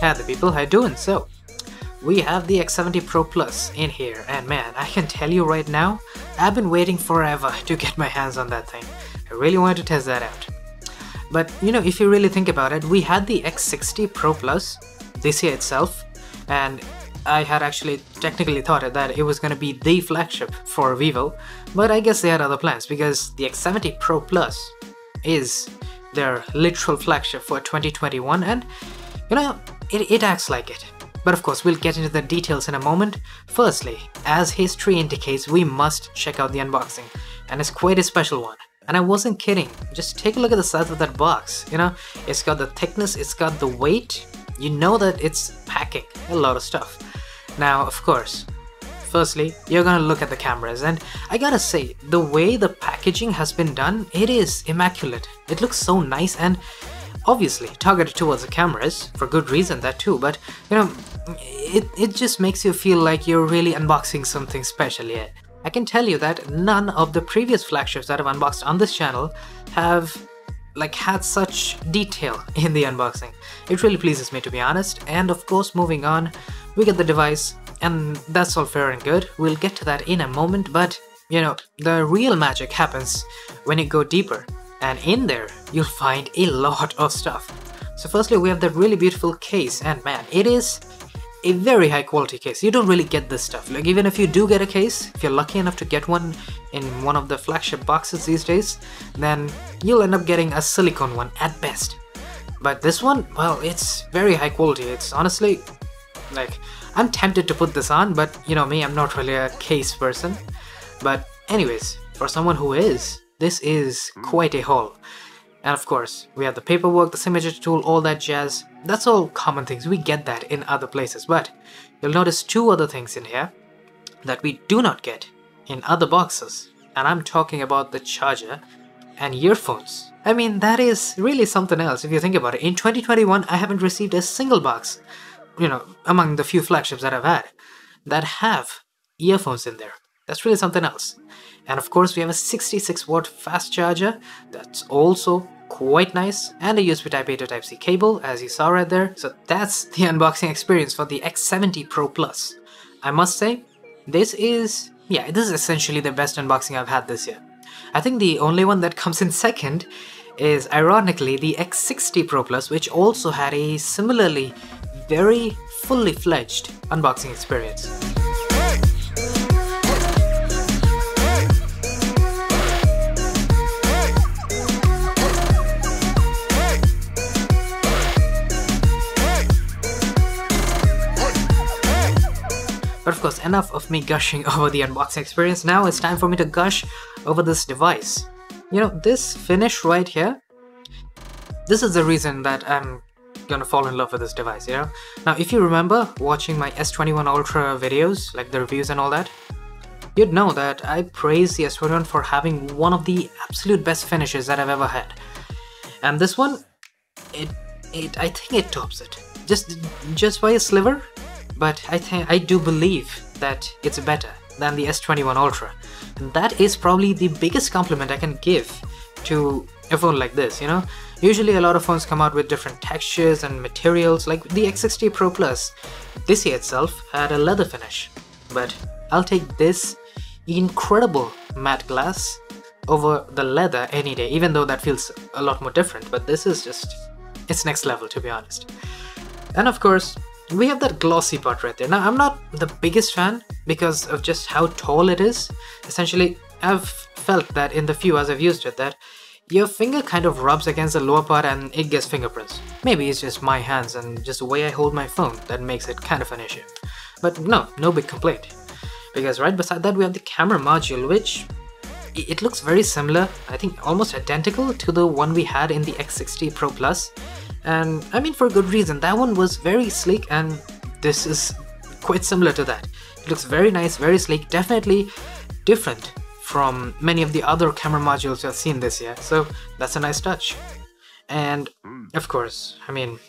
Hey the people, how you doing? So, we have the X70 Pro Plus in here, and man, I can tell you right now, I've been waiting forever to get my hands on that thing. I really wanted to test that out. But you know, if you really think about it, we had the X60 Pro Plus this year itself, and I had actually technically thought that it was going to be the flagship for Vivo, but I guess they had other plans because the X70 Pro Plus is their literal flagship for 2021, and you know, it acts like it. But of course, we'll get into the details in a moment. Firstly, as history indicates, we must check out the unboxing, and it's quite a special one. And I wasn't kidding, just take a look at the size of that box. You know, it's got the thickness, it's got the weight, you know that it's packing a lot of stuff. Now, of course, firstly, you're gonna look at the cameras, and I gotta say, the way the packaging has been done, it is immaculate. It looks so nice and obviously targeted towards the cameras, for good reason that too, but you know, it just makes you feel like you're really unboxing something special here. I can tell you that none of the previous flagships that I've unboxed on this channel have had such detail in the unboxing. It really pleases me, to be honest. And of course, moving on, we get the device, and that's all fair and good. We'll get to that in a moment, but you know, the real magic happens when you go deeper, and in there you'll find a lot of stuff. So firstly, we have that really beautiful case, and man, it is a very high quality case. You don't really get this stuff. Like, even if you do get a case, if you're lucky enough to get one in one of the flagship boxes these days, then you'll end up getting a silicone one at best. But this one, well, it's very high quality. It's honestly, like, I'm tempted to put this on, but you know me, I'm not really a case person. But anyways, for someone who is, this is quite a haul. And of course, we have the paperwork, the signature tool, all that jazz. That's all common things. We get that in other places. But you'll notice two other things in here that we do not get in other boxes. And I'm talking about the charger and earphones. I mean, that is really something else if you think about it. In 2021, I haven't received a single box, you know, among the few flagships that I've had, that have earphones in there. That's really something else. And of course, we have a 66-watt fast charger that's also quite nice, and a USB Type-A to Type-C cable, as you saw right there. So that's the unboxing experience for the X70 Pro Plus. I must say, this is essentially the best unboxing I've had this year. I think the only one that comes in second is, ironically, the X60 Pro Plus, which also had a similarly very fully fledged unboxing experience. But of course, enough of me gushing over the unboxing experience. Now it's time for me to gush over this device. You know, this finish right here, this is the reason that I'm gonna fall in love with this device, you know? Now, if you remember watching my S21 Ultra videos, like the reviews and all that, you'd know that I praise the S21 for having one of the absolute best finishes that I've ever had. And this one, I think it tops it. Just by a sliver. But I do believe that it's better than the S21 Ultra. And that is probably the biggest compliment I can give to a phone like this, you know? Usually a lot of phones come out with different textures and materials, like the X60 Pro Plus. This year itself had a leather finish. But I'll take this incredible matte glass over the leather any day, even though that feels a lot more different. But this is just, it's next level, to be honest. And of course, we have that glossy part right there. Now, I'm not the biggest fan because of just how tall it is. Essentially, I've felt that in the few hours I've used it, that your finger kind of rubs against the lower part and it gets fingerprints. Maybe it's just my hands and just the way I hold my phone that makes it kind of an issue. But no big complaint. Because right beside that we have the camera module, which it looks very similar, I think almost identical to the one we had in the X60 Pro Plus. And I mean, for good reason. That one was very sleek, and this is quite similar to that. It looks very nice, very sleek, definitely different from many of the other camera modules I've seen this year, so that's a nice touch. And of course, I mean,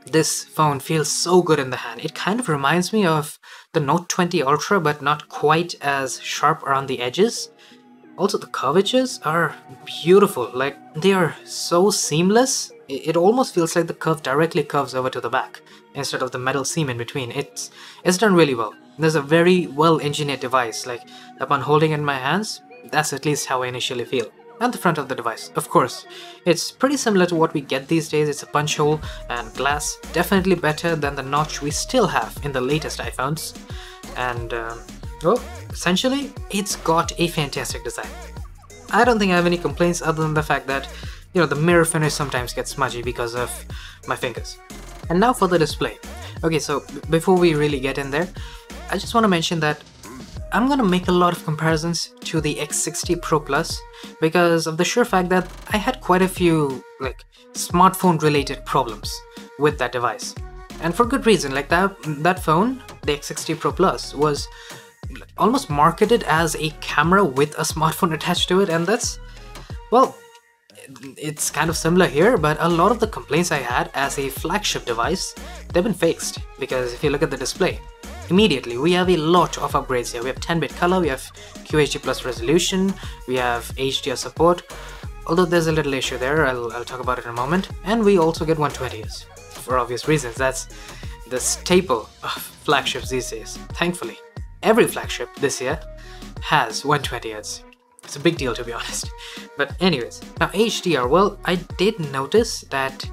this phone feels so good in the hand. It kind of reminds me of the Note 20 Ultra, but not quite as sharp around the edges. Also, the curvatures are beautiful, like they are so seamless. It almost feels like the curve directly curves over to the back. instead of the metal seam in between. It's done really well. There's a very well engineered device, like upon holding it in my hands, that's at least how I initially feel. At the front of the device, of course, it's pretty similar to what we get these days. It's a punch hole and glass, definitely better than the notch we still have in the latest iPhones. And well, essentially, it's got a fantastic design. I don't think I have any complaints other than the fact that, you know, the mirror finish sometimes gets smudgy because of my fingers. And now for the display. Okay, so before we really get in there, I just want to mention that I'm gonna make a lot of comparisons to the X60 Pro Plus because of the sheer fact that I had quite a few like smartphone related problems with that device. And for good reason. Like that phone, the X60 Pro Plus, was almost marketed as a camera with a smartphone attached to it, and that's, well, it's kind of similar here, but a lot of the complaints I had as a flagship device, they've been fixed. Because if you look at the display, immediately we have a lot of upgrades here. We have 10-bit color, we have QHD plus resolution, we have HDR support, although there's a little issue there, I'll talk about it in a moment. And we also get 120Hz, for obvious reasons. That's the staple of flagships these days, thankfully. Every flagship this year has 120Hz. It's a big deal, to be honest. But anyways, now HDR, well, I did notice that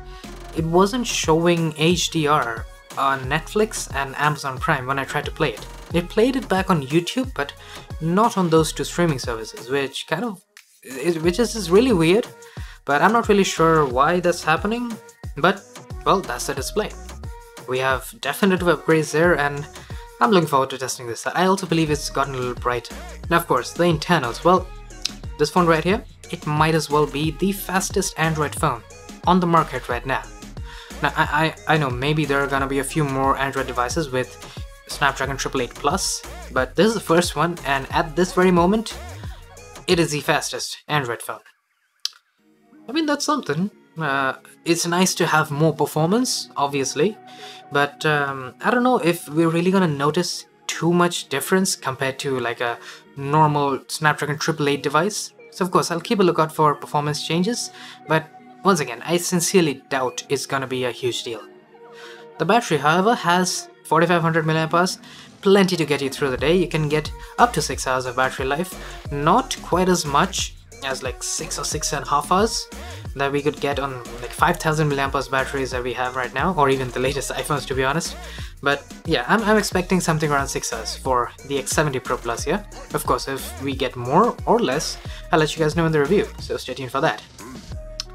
it wasn't showing HDR on Netflix and Amazon Prime when I tried to play it. It played it back on YouTube, but not on those two streaming services, which is really weird, but I'm not really sure why that's happening. But well, that's the display. We have definitive upgrades there, and I'm looking forward to testing this out. I also believe it's gotten a little brighter. Now of course, the internals, well, this phone right here, it might as well be the fastest Android phone on the market right now. Now, I know maybe there are gonna be a few more Android devices with Snapdragon 888 Plus, but this is the first one, and at this very moment, it is the fastest Android phone. I mean, that's something. It's nice to have more performance, obviously, but I don't know if we're really gonna notice too much difference compared to like a normal Snapdragon 888 device. So of course, I'll keep a lookout for performance changes, but once again, I sincerely doubt it's gonna be a huge deal. The battery, however, has 4500 mAh, plenty to get you through the day. You can get up to 6 hours of battery life, not quite as much as like 6 or 6.5 hours that we could get on like 5000 mAh batteries that we have right now, or even the latest iPhones, to be honest. But yeah, I'm expecting something around 6 hours for the X70 Pro Plus, yeah? Of course, if we get more or less, I'll let you guys know in the review, so stay tuned for that.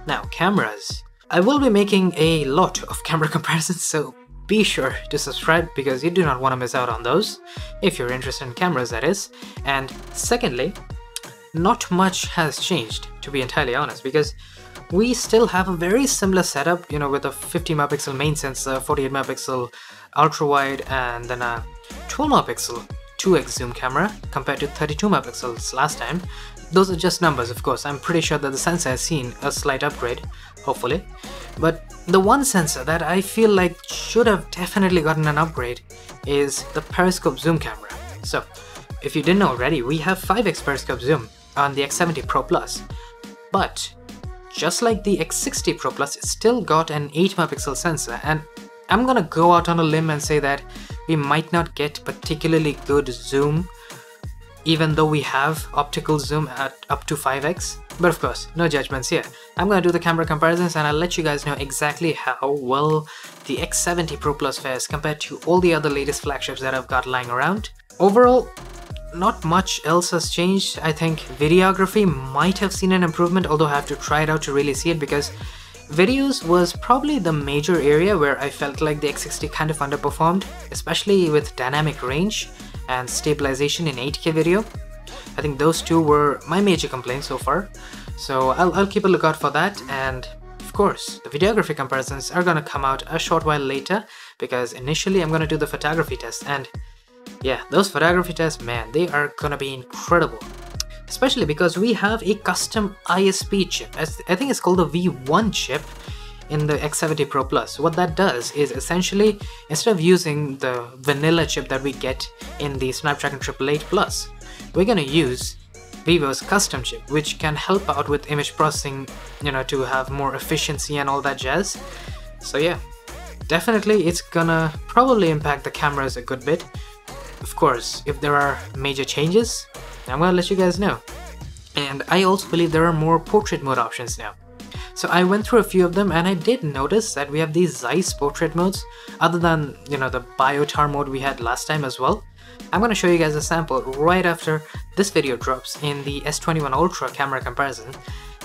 Now, cameras. I will be making a lot of camera comparisons, so be sure to subscribe because you do not want to miss out on those, if you're interested in cameras, that is. And secondly, not much has changed, to be entirely honest, because we still have a very similar setup, you know, with a 50 megapixel main sensor, 48 megapixel ultra wide, and then a 12 megapixel 2x zoom camera compared to 32 megapixels last time. Those are just numbers, of course. I'm pretty sure that the sensor has seen a slight upgrade, hopefully. But the one sensor that I feel like should have definitely gotten an upgrade is the periscope zoom camera. So, if you didn't know already, we have 5x periscope zoom on the X70 Pro Plus. But just like the X60 Pro Plus, it's still got an 8 megapixel sensor, and I'm gonna go out on a limb and say that we might not get particularly good zoom even though we have optical zoom at up to 5x. But of course, no judgments here. I'm gonna do the camera comparisons and I'll let you guys know exactly how well the X70 Pro Plus fares compared to all the other latest flagships that I've got lying around. Overall, not much else has changed. I think videography might have seen an improvement, although I have to try it out to really see it, because videos was probably the major area where I felt like the X60 kind of underperformed, especially with dynamic range and stabilization in 8K video. I think those two were my major complaints so far, so I'll keep a lookout for that. And of course, the videography comparisons are gonna come out a short while later, because initially I'm gonna do the photography test, and yeah, those photography tests, man, they are gonna be incredible. Especially because we have a custom ISP chip. I think it's called the V1 chip in the X70 Pro Plus. What that does is essentially, instead of using the vanilla chip that we get in the Snapdragon 888 Plus, we're gonna use Vivo's custom chip, which can help out with image processing, you know, to have more efficiency and all that jazz. So yeah, definitely it's gonna probably impact the cameras a good bit. Of course, if there are major changes, I'm gonna let you guys know. And I also believe there are more portrait mode options now. So I went through a few of them and I did notice that we have these Zeiss portrait modes other than, you know, the biotar mode we had last time as well. I'm gonna show you guys a sample right after this video drops in the S21 Ultra camera comparison.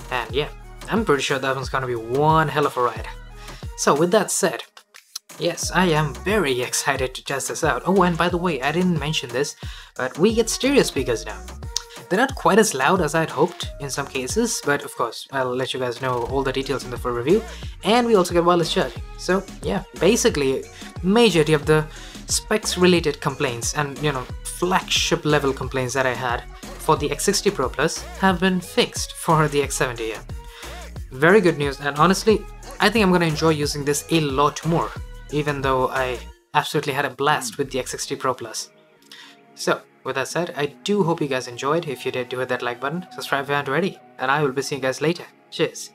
And yeah, I'm pretty sure that one's gonna be one hell of a ride. So with that said, yes, I am very excited to test this out. Oh, and by the way, I didn't mention this, but we get stereo speakers now. They're not quite as loud as I'd hoped in some cases, but of course, I'll let you guys know all the details in the full review. And we also get wireless charging. So yeah, basically, majority of the specs related complaints and, you know, flagship level complaints that I had for the X60 Pro Plus have been fixed for the X70. Yeah. Very good news, and honestly, I think I'm gonna enjoy using this a lot more, even though I absolutely had a blast with the X60 Pro Plus. So, with that said, I do hope you guys enjoyed. If you did, do hit that like button, subscribe if you haven't already, and I will be seeing you guys later. Cheers!